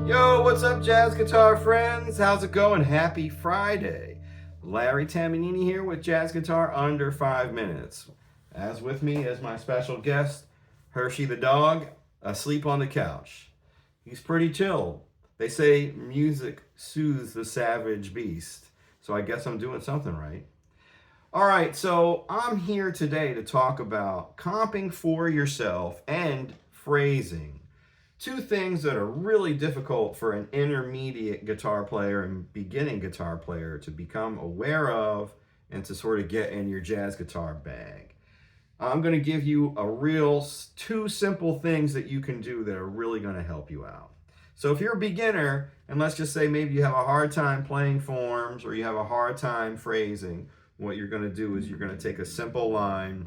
Yo, what's up, jazz guitar friends? How's it going? Happy Friday. Larry Tamanini here with Jazz Guitar Under 5 Minutes. As with me is my special guest, Hershey the dog, asleep on the couch. He's pretty chill. They say music soothes the savage beast, so I guess I'm doing something right. All right, so I'm here today to talk about comping for yourself and phrasing. Two things that are really difficult for an intermediate guitar player and beginning guitar player to become aware of and to sort of get in your jazz guitar bag. I'm going to give you two simple things that you can do that are really going to help you out. So if you're a beginner, and let's just say maybe you have a hard time playing forms or you have a hard time phrasing, what you're going to do is you're going to take a simple line,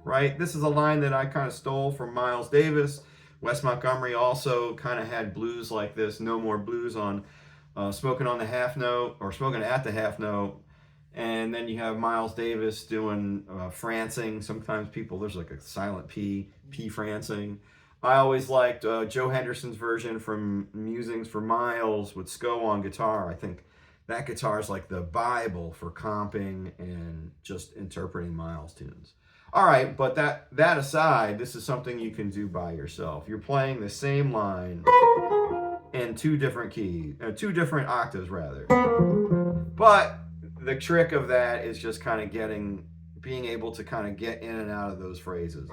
right? This is a line that I kind of stole from Miles Davis. Wes Montgomery also kind of had blues like this, No More Blues on Smoking on the Half Note or Smoking at the Half Note. And then you have Miles Davis doing francing. Sometimes there's like a silent P francing. I always liked Joe Henderson's version from Musings for Miles with Sco on guitar. I think that guitar is like the Bible for comping and just interpreting Miles tunes. All right, but that aside, this is something you can do by yourself. You're playing the same line in two different keys, two different octaves rather. But the trick of that is just kind of being able to kind of get in and out of those phrases,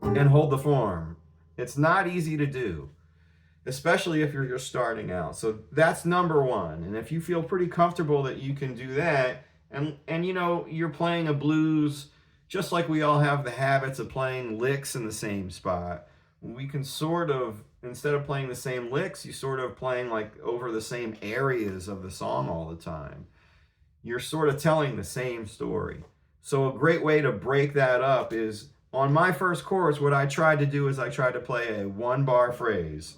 and hold the form. It's not easy to do, especially if you're just starting out. So that's number one. And if you feel pretty comfortable that you can do that, and you're playing a blues, just like we all have the habits of playing licks in the same spot, we can sort of, instead of playing the same licks, you sort of playing like over the same areas of the song all the time. You're sort of telling the same story. So a great way to break that up is, on my first chorus, what I tried to do is I tried to play a 1-bar phrase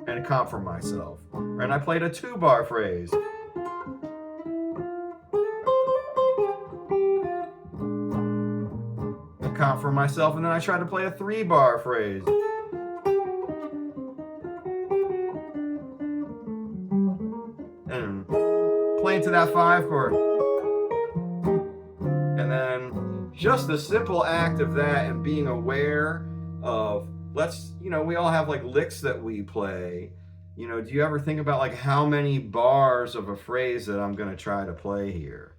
and comp for myself. And I played a 2-bar phrase. Comp for myself, and then I try to play a 3-bar phrase. And play into that 5 chord. And then just the simple act of that and being aware of, we all have like licks that we play. Do you ever think about like how many bars of a phrase that I'm going to try to play here?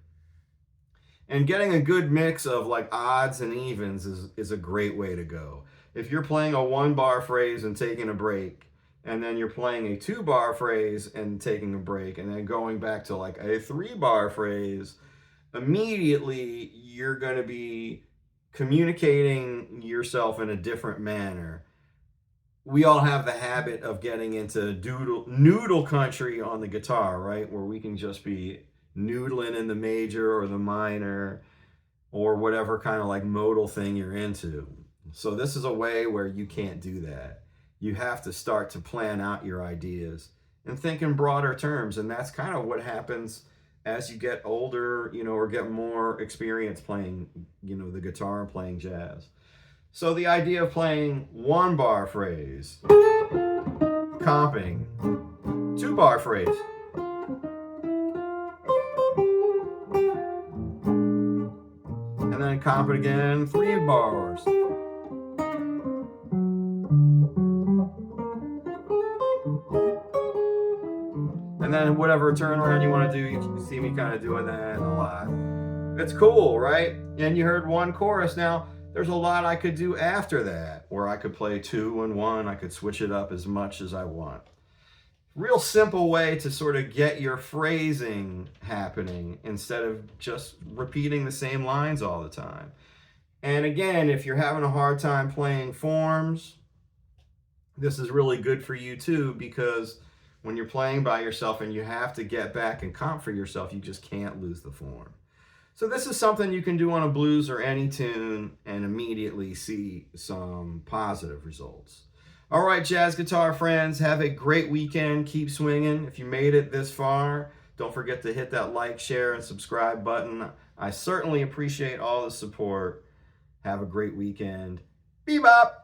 And getting a good mix of like odds and evens is a great way to go. If you're playing a 1-bar phrase and taking a break, and then you're playing a 2-bar phrase and taking a break, and then going back to like a 3-bar phrase, immediately you're going to be communicating yourself in a different manner. We all have the habit of getting into noodle country on the guitar, right? Where we can just be noodling in the major or the minor or whatever kind of like modal thing you're into. So this is a way where you can't do that. You have to start to plan out your ideas and think in broader terms. And that's kind of what happens as you get older, or get more experience playing, the guitar and playing jazz. So the idea of playing 1-bar phrase, comping, 2-bar phrase, and then comp it again, 3 bars. And then whatever turnaround you want to do, you can see me kind of doing that a lot. It's cool, right? And you heard one chorus. Now, there's a lot I could do after that, where I could play 2 and 1. I could switch it up as much as I want. Real simple way to sort of get your phrasing happening instead of just repeating the same lines all the time. And again, if you're having a hard time playing forms, this is really good for you too, because when you're playing by yourself and you have to get back and comp for yourself, you just can't lose the form. So this is something you can do on a blues or any tune and immediately see some positive results. All right, jazz guitar friends, have a great weekend. Keep swinging. If you made it this far, don't forget to hit that like, share, and subscribe button. I certainly appreciate all the support. Have a great weekend. Bebop!